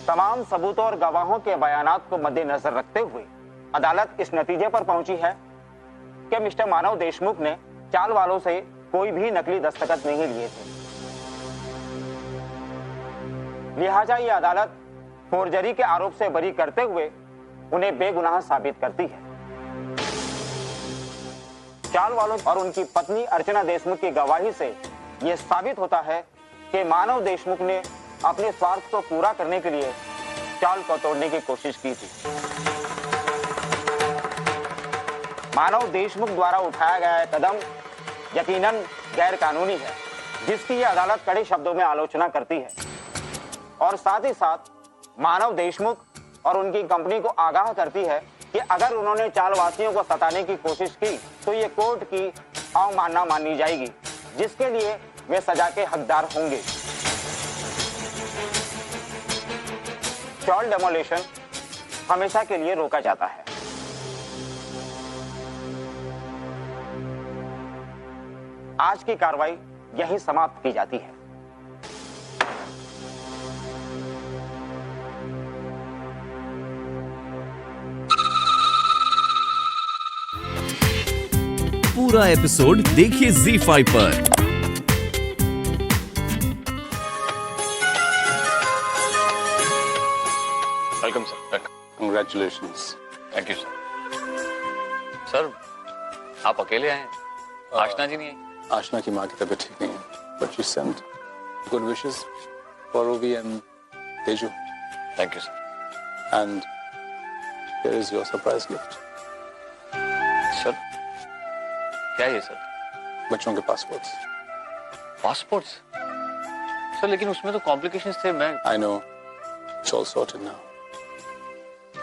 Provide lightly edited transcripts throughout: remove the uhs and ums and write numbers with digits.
तमाम सबूतों और गवाहों के बयानात को मद्देनजर रखते हुए अदालत इस नतीजे पर पहुंची है कि मिस्टर मानव देशमुख ने चाल वालों से कोई भी नकली दस्तखत नहीं लिए थे। लिहाजा ये अदालत फोर्जरी के आरोप से बरी करते हुए उन्हें बेगुनाह साबित करती है। चाल वालों और उनकी पत्नी अर्चना देशमुख की गवाही से यह साबित होता है कि मानव देशमुख ने अपने स्वार्थ को पूरा करने के लिए चाल को तोड़ने की कोशिश की थी। मानव देशमुख द्वारा उठाया गया कदम यकीनन गैर कानूनी है, जिसकी यह अदालत कड़े शब्दों में आलोचना करती है और साथ ही साथ मानव देशमुख और उनकी कंपनी को आगाह करती है कि अगर उन्होंने चालवासियों को सताने की कोशिश की तो ये कोर्ट की अवमानना मानी जाएगी, जिसके लिए वे सजा के हकदार होंगे। चाल डेमोलिशन हमेशा के लिए रोका जाता है। आज की कार्रवाई यहीं समाप्त की जाती है। पूरा एपिसोड देखिए ZEE5 पर। Welcome sir. Congratulations. Thank you sir. Sir आप अकेले आए हैं, आशना जी नहीं आई? आशना की माँ की तबीयत ठीक नहीं है, but she sent good wishes for Ovi and Teju. Thank you sir. And here is your surprise gift. Sir क्या है ये सर? बच्चों के पासपोर्ट्स। पासपोर्ट्स? सर लेकिन उसमें तो कॉम्प्लिकेशंस थे। मैं I know. It's all sorted now.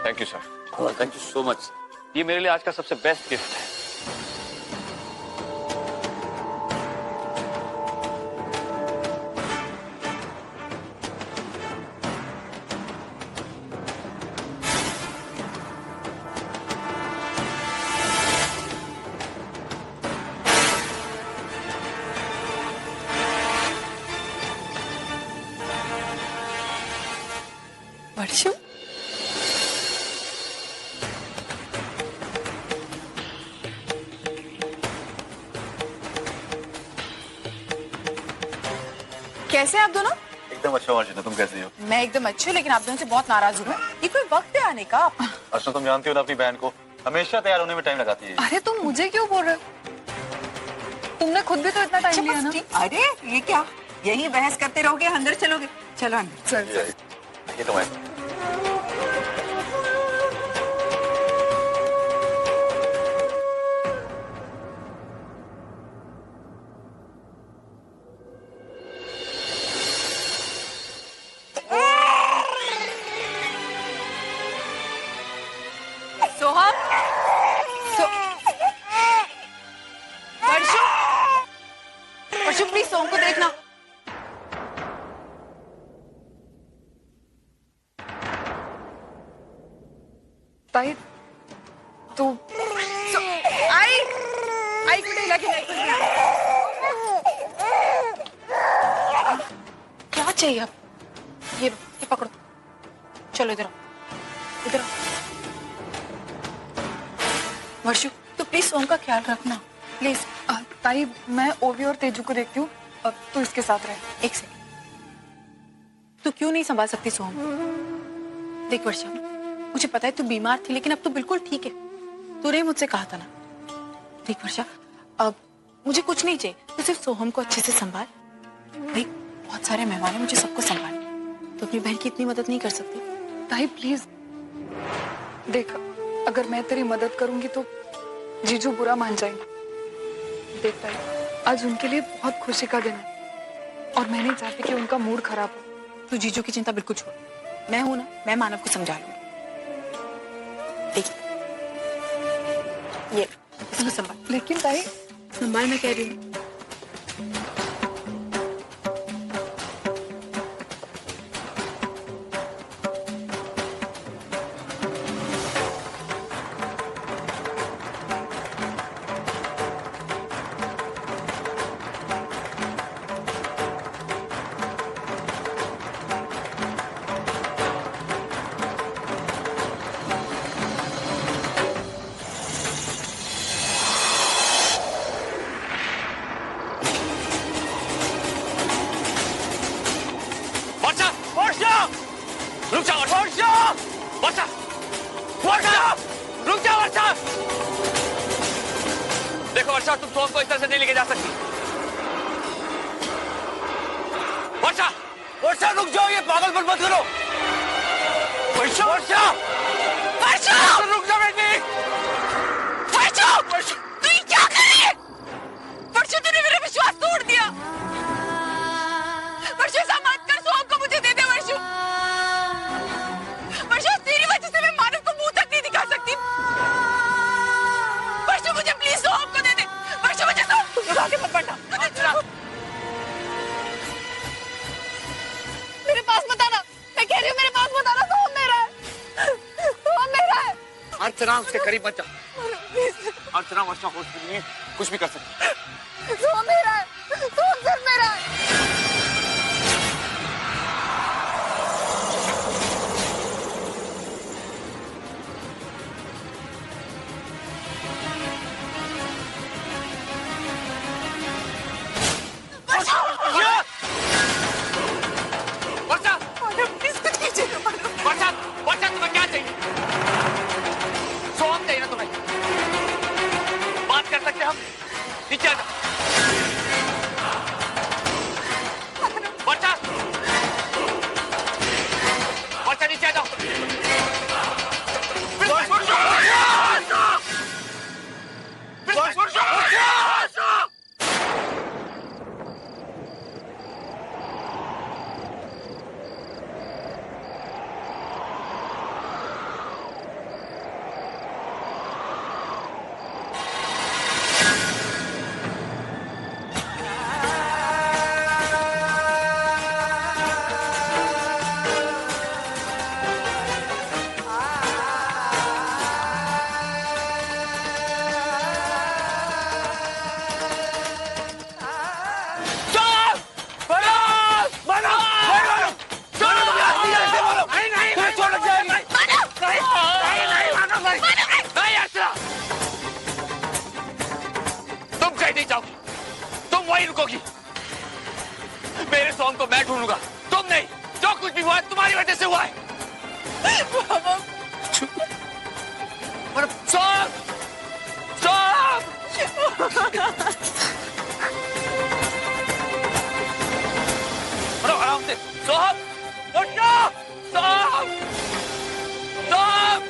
Thank you sir. Welcome. Thank you so much. ये मेरे लिए आज का सबसे बेस्ट गिफ्ट है। वर्षु, कैसे हैं आप दोनों? एकदम अच्छा अर्चना, तुम कैसे हो? मैं एकदम अच्छी हूँ, लेकिन आप दोनों से बहुत नाराज हूँ। ये कोई वक्त है आने का? अर्चना तुम जानती हो ना अपनी बहन को, हमेशा तैयार होने में टाइम लगाती है। अरे तुम मुझे क्यों बोल रहे हो? तुमने खुद भी तो इतना टाइम लिया ना। अरे ये क्या, यही बहस करते रहोगे, अंदर चलोगे? चलो अंदर। चल ये तो मैं सोहम, वर्षु, वर्षु प्लीज सोहम को देखना। ताई, तू आई कुठे हिला की नाही? क्या चाहिए अब? ये पकड़ो, चलो इधर आओ, इधर आओ। वर्षु तो प्लीज सोहम का ख्याल रखना प्लीज। ताई मैं ओवी और तेजू को देखती हूँ, अब तू इसके साथ रहे। एक सेकंड, तू क्यों नहीं संभाल सकती सोहम? देख वर्षा, मुझे पता है तू बीमार थी, लेकिन अब तू बिल्कुल ठीक है। तूने मुझसे कहा था ना। देख वर्षा, अब मुझे कुछ नहीं चाहिए, तू सिर्फ सोहम को अच्छे से संभाल। भाई बहुत सारे मेहमान हैं, मुझे सबको संभालना। तो अपनी बहन की इतनी मदद नहीं कर सकती? ताई प्लीज देख, अगर मैं तेरी मदद करूंगी तो जीजू बुरा मान जाएंगे। देख ताई, आज उनके लिए बहुत खुशी का दिन है और मैं नहीं चाहती कि उनका मूड खराब हो। तू जीजू की चिंता बिल्कुल छोड़, मैं हूं ना, मैं मानव को समझा लूंगी। देख ये इसको संभाल। लेकिन ताई संभाल, मैं कह रही हूँ। रुक जाओ वर्षा, वर्षा, वर्षा, रुक जाओ वर्षा। देखो वर्षा, तुम सोम को इस तरह से नहीं लेके जा सकती। वर्षा, वर्षा रुक जाओ, ये पागलपन मत करो। वर्षा, वर्षा, वर्षा, रुक जाओ बेटी। वर्षा, वर्षा, तू ये क्या कर रही है? वर्षा, तूने मेरा विश्वास तोड़ दिया। वर्षा, ऐसा मत कर, सोम को मुझे दे दे वर्षा। वर्षा, तेरी वजह से मैं मानव को मुंह तक नहीं दिखा सकती। वर्षा, मुझे प्लीज सोम को दे दे। वर्षा, मुझे सोम आगे मत बढ़ना। मेरे पास मत आना, मैं कह रही हूँ मेरे पास मत आना। सोम मेरा है, सोम मेरा है। अर्चना, उसके करीब मत जा। अर्चना, वर्षा होश में नहीं है, कुछ भी कर सकती। सोम मेरा है, सोम सिर्फ मेरा है। वर्षा, प्लीज कुछ कीजिए ना मानो। वर्षा, वर्षा, तुम्हें क्या चाहिए? सोम चाहिए ना तुम्हें? बात कर सकते हम? नीचे आ जाओ। वर्षा, वर्षा, नीचे आ जाओ। मेरे सोम को मैं ढूंढूंगा, तुम नहीं। जो कुछ भी हुआ है तुम्हारी वजह से हुआ है। सोम, सोम, आराम से। सोम, उठो, सोम, सोम, सोम,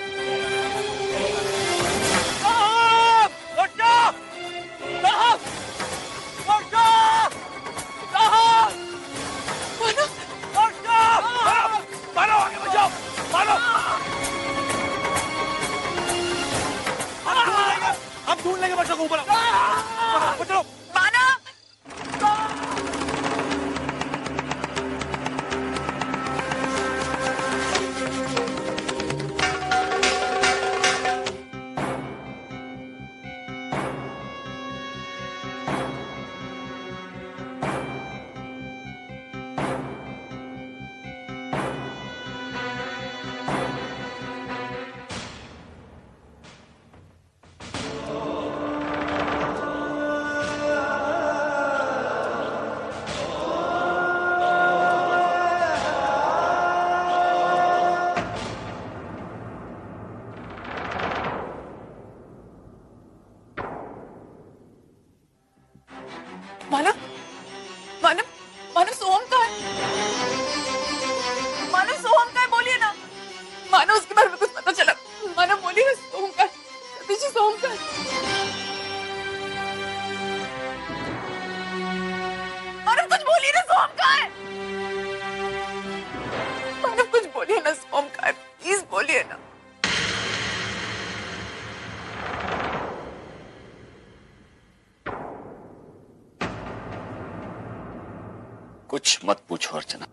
उठो, सोम, उठो, मानो, आगे बचाओ, मानो। हम ढूंढ लेंगे बच्चों को ऊपर। चलो, मानो, मानव, मानव, मानव सोम का है। मानव सोम का है, बोलिए ना। मानव, उसके बारे में कुछ पता चला? मानव बोलिए ना, सोम का है। सतीश जी, सोम का है। मानव कुछ बोलिए ना, सोम का है। मानव कुछ बोलिए ना, सोम का है, प्लीज बोलिए ना। कुछ मत पूछो अर्चना,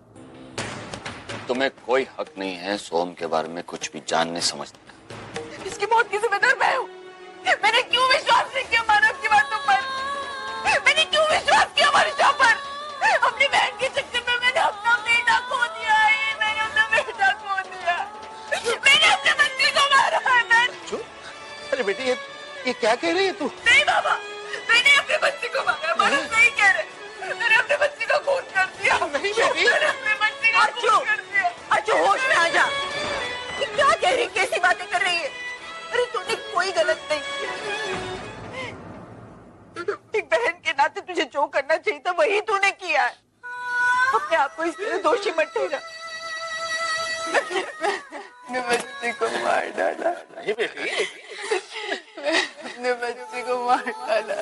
तुम्हें कोई हक नहीं है सोम के बारे में कुछ भी जानने समझने का। इसकी मौत की जिम्मेदार मैं हूँ। मैंने क्यों विश्वास नहीं किया मानव की बातों पर? मैंने क्यों विश्वास किया वर्षा पर? अपनी बहन के चक्कर में मैंने अपना बेटा खो दिया है। मैंने अपना बेटा खो दिया। मैंने अपने बच्चे को मारा है। अरे बेटी, ये क्या कह रही है तू? नहीं बाबा, मैंने अपने बच्चे को मारा। मानव सही कह रहे। मैंने अपने बच्चे का खून कर दिया। नहीं बेटी, मैंने अपने बच्चे का खून कर दिया। अच्छू, होश में आ जा। कैसी बातें कर रही है? अरे तूने कोई गलत नहीं किया। एक बहन के नाते तुझे जो करना चाहिए था वही तूने किया है। अपने आप को इस तरह दोषी मत ठहरा। अपने बच्चे को मार डाला। नहीं बेटी, अपने बच्चे को मार डाला।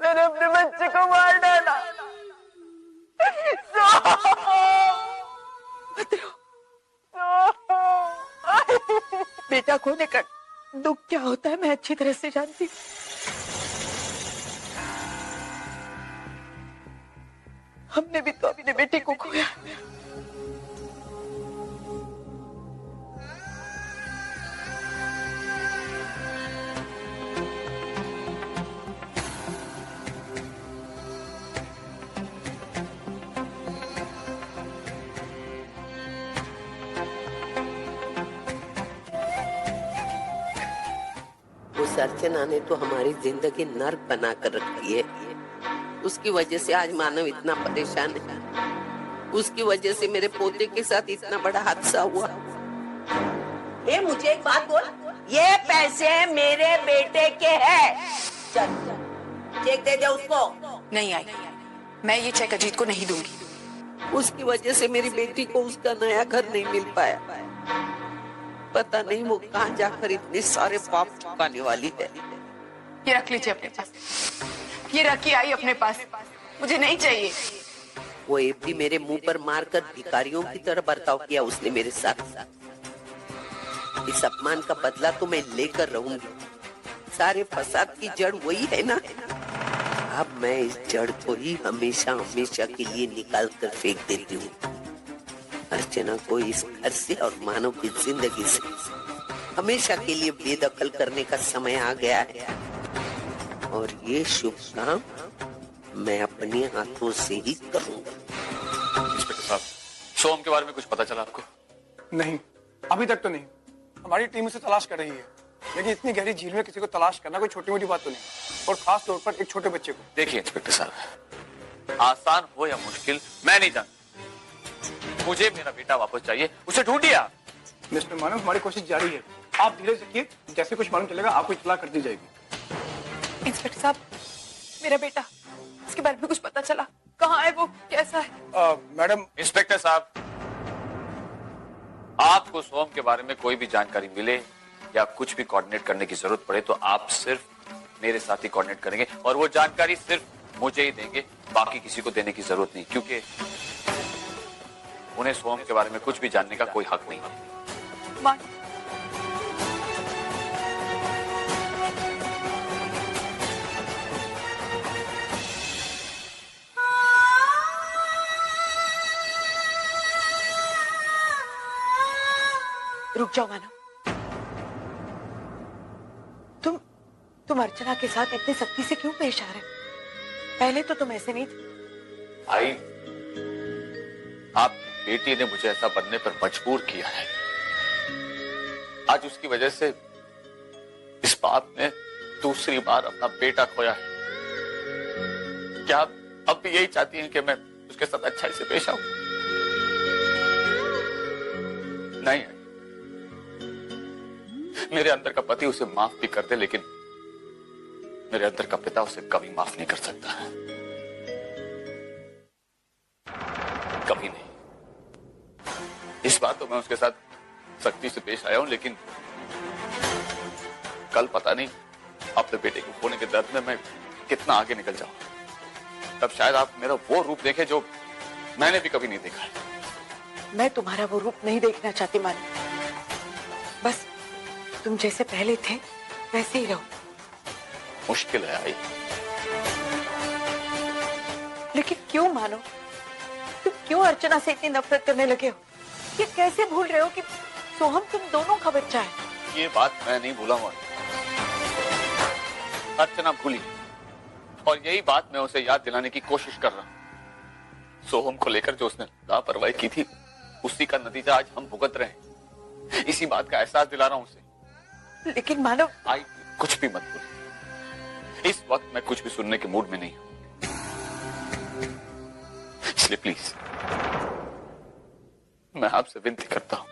मैंने अपने बच्चे को मार डाला। बेटा खोने का दुख क्या होता है मैं अच्छी तरह से जानती हूँ। हमने भी तो अपने बेटे को खोया। उस अर्चना ने तो हमारी जिंदगी नर्क बना कर रखी है। उसकी वजह से आज मानव इतना परेशान है। उसकी वजह से मेरे पोते के साथ इतना बड़ा हादसा हुआ। ए, मुझे एक बात बोल, ये पैसे मेरे बेटे के हैं। चल चेक दे दे उसको। नहीं आई, मैं ये चेक अजीत को नहीं दूंगी। उसकी वजह से मेरी बेटी को उसका नया घर नहीं मिल पाया। पता नहीं वो कहाँ जाकर इतने सारे पाप चुकाने वाली है। ये रख लीजिए अपने पास, ये रखी आई अपने पास, मुझे नहीं चाहिए। वो एफडी मेरे मुंह पर मारकर भिखारियों की तरह बर्ताव किया उसने मेरे साथ। इस अपमान का बदला तो मैं लेकर रहूंगी। सारे फसाद की जड़ वही है ना। अब मैं इस जड़ को ही हमेशा हमेशा के लिए निकाल कर फेंक देती हूँ। अर्चना को इस घर से और मानव की जिंदगी से हमेशा के लिए बेदखल करने का समय आ गया है। और ये शुभ काम मैं अपने हाथों से ही करूंगा। इंस्पेक्टर साहब, सोम के बारे में कुछ पता चला आपको? नहीं, अभी तक तो नहीं। हमारी टीम उसे तलाश कर रही है, लेकिन इतनी गहरी झील में किसी को तलाश करना कोई छोटी मोटी बात तो नहीं, और खास तौर पर एक छोटे बच्चे को। देखिए इंस्पेक्टर साहब, आसान हो या मुश्किल मैं नहीं जानता, मुझे मेरा बेटा वापस चाहिए। उसे ढूंढिए आप। मिस्टर मानव, हमारी कोशिश जारी है, आप धीरे से रखिए। जैसे कुछ मालूम चलेगा आपको इत्तला कर दी जाएगी। इंस्पेक्टर साहब, मेरा बेटा, इसके बारे में कुछ पता चला? कहाँ है वो, कैसा है? मैडम। इंस्पेक्टर साहब, आपको सोम के बारे में कोई भी जानकारी मिले या कुछ भी कोऑर्डिनेट करने की जरूरत पड़े तो आप सिर्फ मेरे साथ ही कोऑर्डिनेट करेंगे, और वो जानकारी सिर्फ मुझे ही देंगे, बाकी किसी को देने की जरूरत नहीं, क्योंकि उन्हें सोम के बारे में कुछ भी जानने का कोई हक नहीं है। रुक जाओ मानव। तुम अर्चना के साथ इतनी सख्ती से क्यों पेश आ रहे? पहले तो तुम ऐसे नहीं थे। आई, आप बेटी ने मुझे ऐसा बनने पर मजबूर किया है। आज उसकी वजह से इस बाप ने दूसरी बार अपना बेटा खोया है। क्या आप अब भी यही चाहती हैं कि मैं उसके साथ अच्छाई से पेश आऊं? नहीं, मेरे अंदर का पति उसे माफ भी कर दे, लेकिन मेरे अंदर का पिता उसे कभी माफ नहीं कर सकता। कभी नहीं। इस बार तो मैं उसके साथ सख्ती से पेश आया हूं, लेकिन कल पता नहीं अपने बेटे को खोने के दर्द में मैं कितना आगे निकल जाऊं। तब शायद आप मेरा वो रूप देखें जो मैंने भी कभी नहीं देखा है। मैं तुम्हारा वो रूप नहीं देखना चाहती मानव। बस तुम जैसे पहले थे वैसे ही रहो। मुश्किल है आई। लेकिन क्यों मानो? तुम क्यों अर्चना से इतनी नफरत करने लगे हो? ये कैसे भूल रहे हो कि सोहम तुम दोनों का बच्चा है? ये बात मैं नहीं भूला हूं। अर्चना भूली, और यही बात मैं उसे याद दिलाने की कोशिश कर रहा हूं। सोहम को लेकर जो उसने लापरवाही की थी, उसी का नतीजा आज हम भुगत रहे हैं। इसी बात का एहसास दिला रहा हूं उसे। लेकिन मानव। आई, कुछ भी मत बोल। इस वक्त मैं कुछ भी सुनने के मूड में नहीं हूं, इसलिए प्लीज मैं आपसे विनती करता हूं,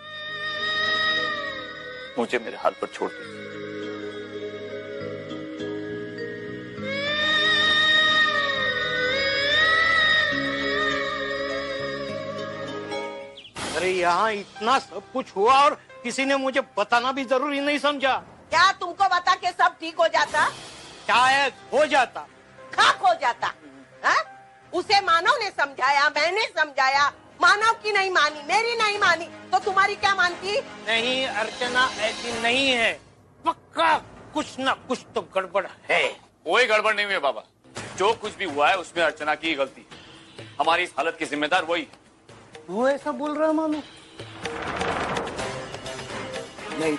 मुझे मेरे हाथ पर छोड़ दीजिए। अरे यहाँ इतना सब कुछ हुआ और किसी ने मुझे बताना भी जरूरी नहीं समझा। क्या तुमको बता के सब ठीक हो जाता? शायद हो जाता। खाक हो जाता हा? उसे मानव ने समझाया, मैंने समझाया, मानव की नहीं मानी, मेरी नहीं मानी, तो तुम्हारी क्या मानती? नहीं अर्चना, ऐसी नहीं है। पक्का कुछ ना कुछ तो गड़बड़ है। कोई गड़बड़ नहीं हुई है बाबा। जो कुछ भी हुआ है उसमें अर्चना की गलती है। हमारी इस हालत की जिम्मेदार वही है। तू ऐसा बोल रहा है मानो? नहीं,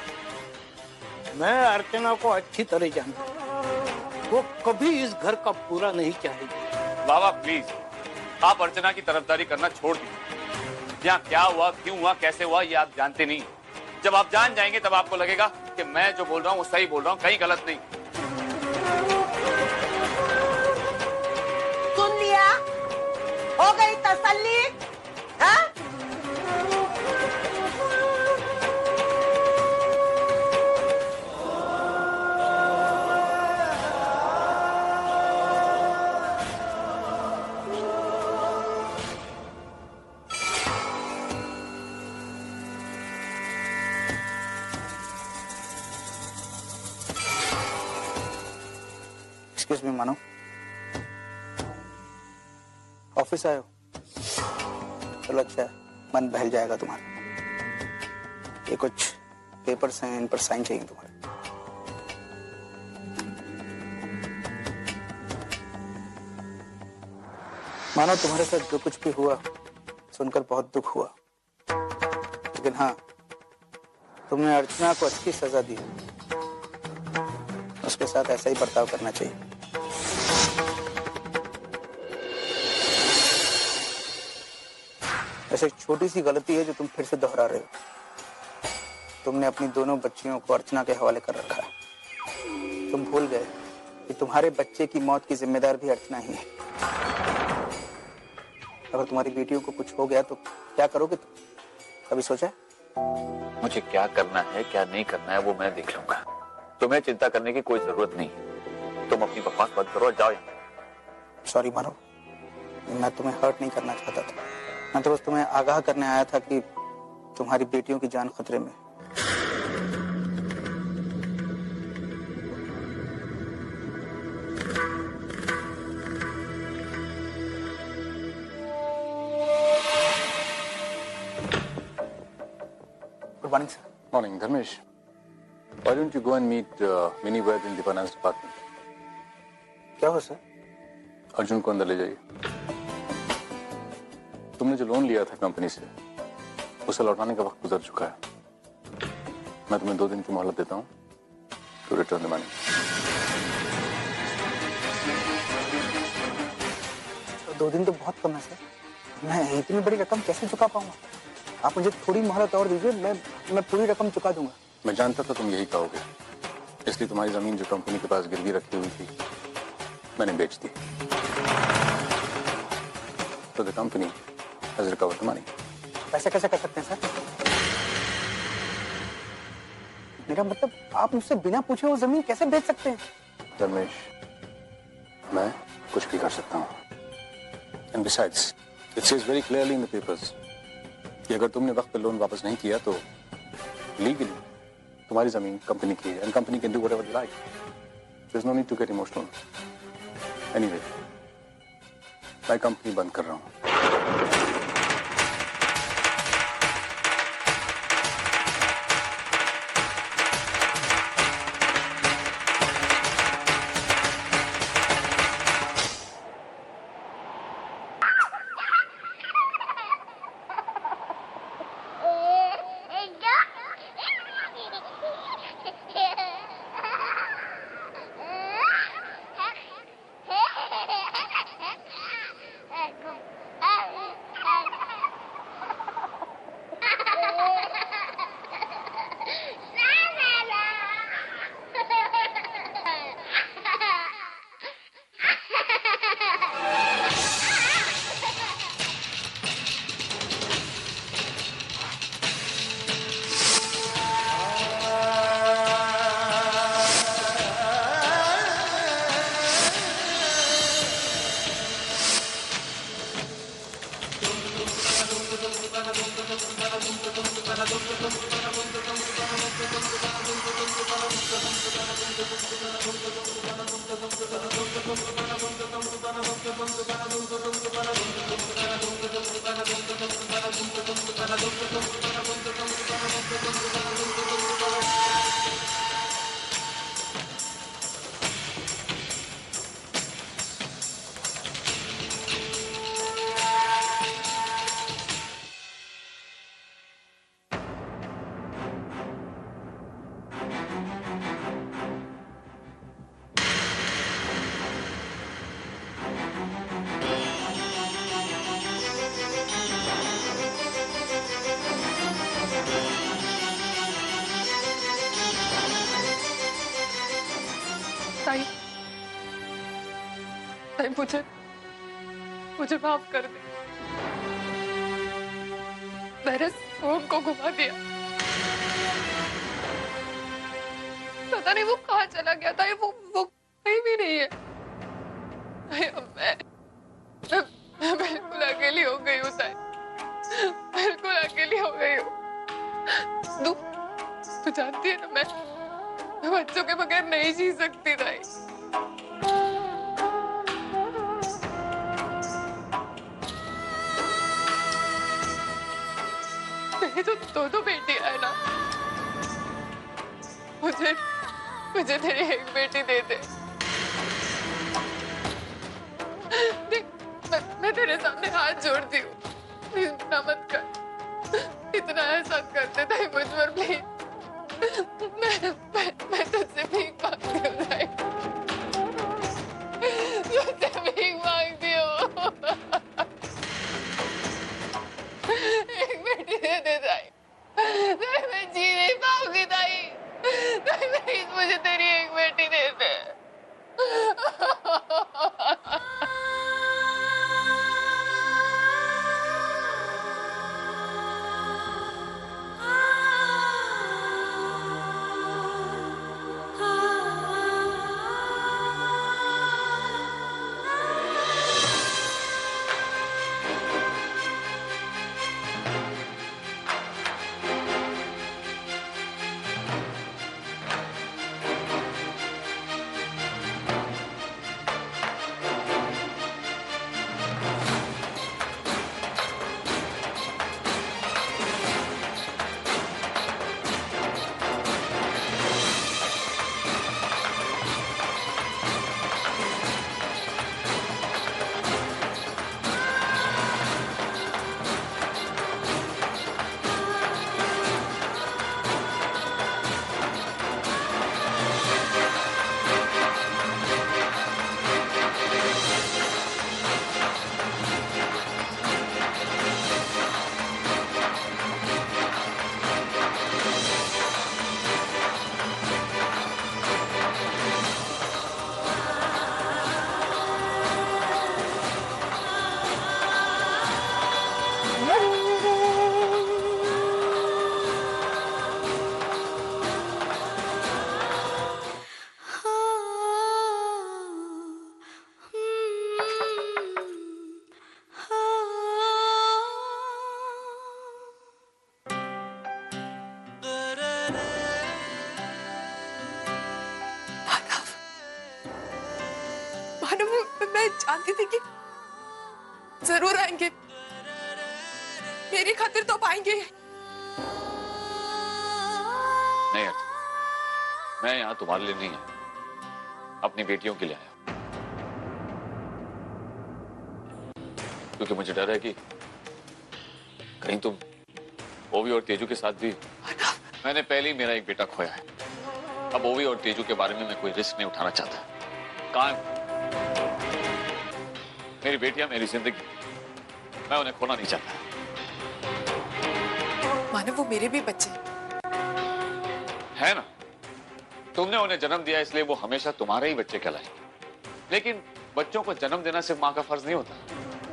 मैं अर्चना को अच्छी तरह जानता हूँ। वो कभी इस घर का पूरा नहीं चाहेगी। बाबा प्लीज, आप अर्चना की तरफदारी करना छोड़ दीजिए। यहाँ क्या हुआ, क्यों हुआ, कैसे हुआ, ये आप जानते नहीं। जब आप जान जाएंगे तब आपको लगेगा कि मैं जो बोल रहा हूँ वो सही बोल रहा हूँ, कहीं गलत नहीं। सुन लिया? हो गई तसल्ली? हाँ? एक्सक्यूज मी मानो, ऑफिस आए हो? चलो अच्छा है, मन बहल जाएगा तुम्हारा। ये कुछ पेपर्स हैं, इन पर साइन चाहिए तुम्हारे। मानो तुम्हारे साथ जो कुछ भी हुआ सुनकर बहुत दुख हुआ, लेकिन हाँ, तुमने अर्चना को अच्छी सजा दी। उसके साथ ऐसा ही बर्ताव करना चाहिए। ऐसे एक छोटी सी गलती है जो तुम फिर से दोहरा रहे हो। तुमने अपनी दोनों बच्चियों को अर्चना के हवाले कर रखा है। तुम भूल गए कि तुम्हारे बच्चे की मौत की जिम्मेदार भी अर्चना ही है। अगर तुम्हारी बेटियों को कुछ हो गया तो क्या करोगे तुम? कभी सोचा है? मुझे क्या करना है, क्या नहीं करना है, वो मैं देख लूंगा। तुम्हें चिंता करने की कोई जरूरत नहीं है। तुम अपनी बकवास बंद करो और जाओ यहाँ। सॉरी मानो, मैं तुम्हें हर्ट नहीं करना चाहता था। मैं तो बस तुम्हें आगाह करने आया था कि तुम्हारी बेटियों की जान खतरे में। Good morning sir. Morning, Dharmesh. Why don't you go and meet Mini Vaid in the finance department? क्या हो सर? अर्जुन को अंदर ले जाइए। तुमने जो लोन लिया था कंपनी से, उसे लौटाने का वक्त गुजर चुका है। मैं तुम्हें 2 दिन की मोहलत देता हूँ to return the money. 2 दिन तो बहुत कम है सर। मैं इतनी बड़ी रकम कैसे चुका पाऊंगा? आप मुझे थोड़ी मोहलत और दीजिए, मैं पूरी रकम चुका दूंगा। मैं जानता था तुम यही कहोगे, इसलिए तुम्हारी जमीन जो कंपनी के पास गिरवी रखी हुई थी, मैंने बेच दी। तो the company has recovered the money. ऐसा कैसे कर सकते हैं सर? मेरा मतलब, आप मुझसे बिना पूछे वो जमीन कैसे बेच सकते हैं? धर्मेश, मैं कुछ भी कर सकता हूँ। And besides, it says very clearly in the papers कि अगर तुमने वक्त पे लोन वापस नहीं किया तो लीगली तुम्हारी जमीन कंपनी की है, and company can do whatever they like. There's no need to get emotional. Anyway, मैं कंपनी बंद कर रहा हूँ। मुझे माफ कर दे। मैंने सोम को घुमा दिया। पता नहीं वो कहाँ चला गया था। वो कहीं भी नहीं है। मैं बिल्कुल अकेली हो गई हूँ ताई, बिल्कुल अकेली हो गई हूँ। तू जानती है ना, मैं बच्चों के बगैर नहीं जी सकती ताई। मेरी तो दो बेटियां है ना, मुझे तेरी एक बेटी दे दे। देख, मैं तेरे सामने हाथ जोड़ती हूँ, प्लीज इतना मत कर, इतना एहसान करते ताई मुझ पर प्लीज। मैं तुझसे भीख मांगती हूँ ताई, तुझसे भीख मांगती हूँ। एक बेटी दे दे ताई, मैं जी नहीं पाऊंगी ताई, प्लीज मुझे तेरी एक बेटी दे दे। मैं जानती थी कि जरूर आएंगे, मेरी खातिर तो आएंगे। नहीं अर्चना, मैं यहाँ तुम्हारे लिए नहीं आया, अपनी बेटियों के लिए आया। क्योंकि मुझे डर है कि कहीं तुम ओवी और तेजू के साथ भी। मैंने पहले ही मेरा एक बेटा खोया है, अब ओवी और तेजू के बारे में मैं कोई रिस्क नहीं उठाना चाहता। कहाँ है मेरी बेटियां, मेरी जिंदगी, मैं उन्हें खोना नहीं चाहता। मानो वो मेरे भी बच्चे है ना, तुमने उन्हें जन्म दिया इसलिए वो हमेशा तुम्हारे ही बच्चे कहलाएंगे। लेकिन बच्चों को जन्म देना सिर्फ माँ का फर्ज नहीं होता,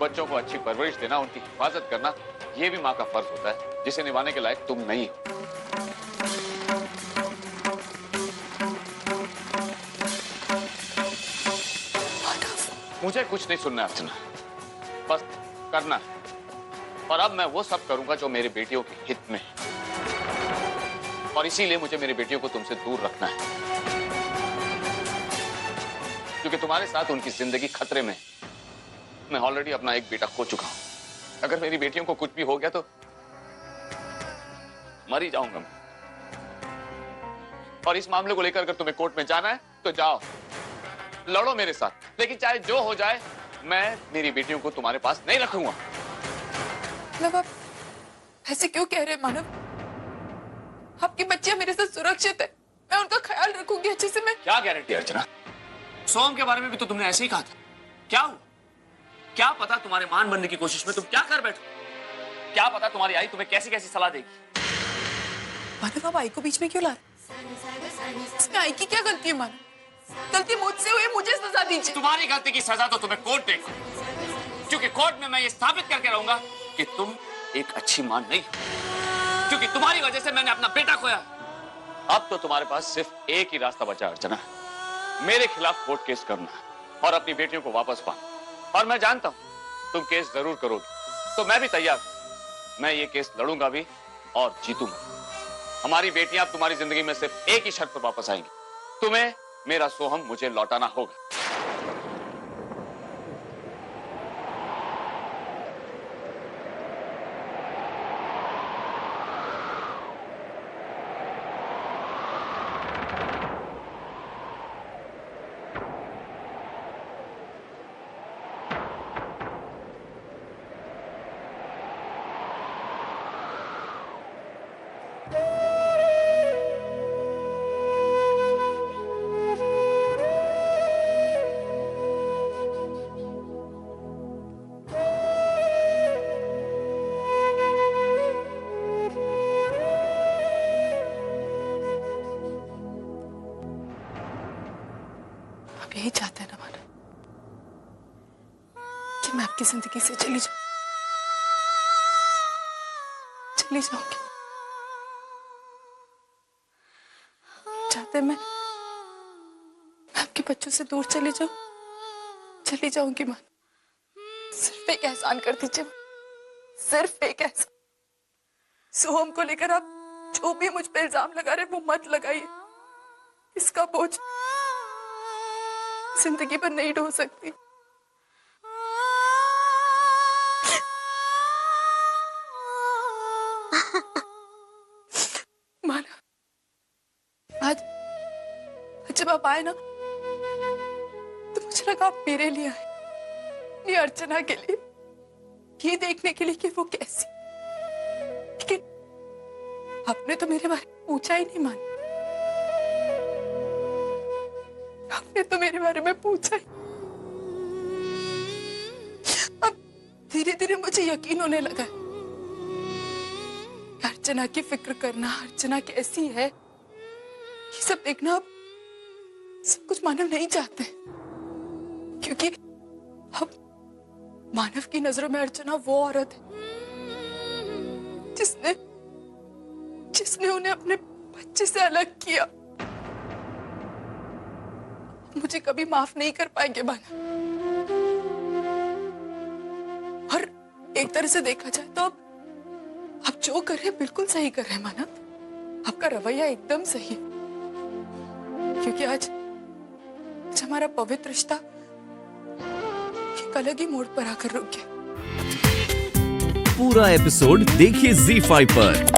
बच्चों को अच्छी परवरिश देना, उनकी हिफाजत करना, ये भी माँ का फर्ज होता है, जिसे निभाने के लायक तुम नहीं हो। मुझे कुछ नहीं सुनना है अर्चना, बस करना है। और अब मैं वो सब करूंगा जो मेरी बेटियों के हित में है, और इसीलिए मुझे मेरी बेटियों को तुमसे दूर रखना है, क्योंकि तुम्हारे साथ उनकी जिंदगी खतरे में है। मैं ऑलरेडी अपना एक बेटा खो चुका हूं, अगर मेरी बेटियों को कुछ भी हो गया तो मर ही जाऊंगा मैं। और इस मामले को लेकर अगर तुम्हें कोर्ट में जाना है तो जाओ, लड़ो मेरे साथ, लेकिन चाहे जो हो जाए मैं मेरी बेटियों को तुम्हारे पास नहीं रखूंगा। मतलब आप ऐसे क्यों कह रहे हैं मानव? आपकी बच्चियां मेरे साथ सुरक्षित है, मैं उनका ख्याल रखूंगी अच्छे से। मैं क्या गारंटी अर्चना? सोम के बारे में भी तो तुमने ऐसे ही कहा था। क्या हुआ? क्या पता तुम्हारे मान बनने की कोशिश में तुम क्या कर बैठो? क्या पता तुम्हारी आई तुम्हें कैसी कैसी सलाह देगी? मानव आप आई को बीच में क्यों ला रहे? इसमें आई की क्या गलती है मानव? गलती मुझसे हुई, मुझे सजा दीजिए। तुम्हारी गलती की सजा तो तुम्हें कोर्ट देगा, क्योंकि कोर्ट में मैं ये साबित करके रहूंगा कि तुम एक अच्छी मां नहीं हो, क्योंकि तुम्हारी वजह से मैंने अपना बेटा खोया। अब तो तुम्हारे पास सिर्फ एक ही रास्ता बचा अर्चना, मेरे खिलाफ कोर्ट केस करना और अपनी बेटियों को वापस पाना। और मैं जानता हूं तुम केस जरूर करोगे, तो मैं भी तैयार हूं। मैं ये केस लड़ूंगा भी और जीतूंगा। हमारी बेटियां अब तुम्हारी जिंदगी में सिर्फ एक ही शर्त पर वापस आएंगी, तुम्हें मेरा सोहम मुझे लौटाना होगा। आप यही चाहते हैं ना मानव, कि मैं आपकी जिंदगी से चली जाऊंगी। चाहते हैं मैं आपके बच्चों से दूर चली जाऊंगी मां। सिर्फ एक एहसान कर दीजिए, सिर्फ एक एहसान। सोहम को लेकर आप जो भी मुझ पे इल्जाम लगा रहे वो मत लगाइए। इसका बोझ जिंदगी पर नहीं ढो सकती। माना, आज जब आप आए ना तो मुझे लगा आप मेरे लिए आए, ये अर्चना के लिए, ये देखने के लिए कि वो कैसी। लेकिन आपने तो मेरे बारे में पूछा ही नहीं माना, आपने तो मेरे बारे में पूछा ही। अब धीरे धीरे मुझे यकीन होने लगा अर्चना की फिक्र करना, अर्चना कैसी है, ये सब देखना अब सब कुछ मानव नहीं चाहते, क्योंकि अब मानव की नजरों में अर्चना वो औरत है जिसने उन्हें अपने बच्चे से अलग किया। मुझे कभी माफ नहीं कर पाएंगे मानव। और एक तरह से देखा जाए तो आप जो कर रहे हैं बिल्कुल सही कर रहे हैं मानव। आपका रवैया एकदम सही है, क्योंकि आज हमारा पवित्र रिश्ता एक अलग ही मोड़ पर आकर रुक गया। पूरा एपिसोड देखिए ZEE5 पर।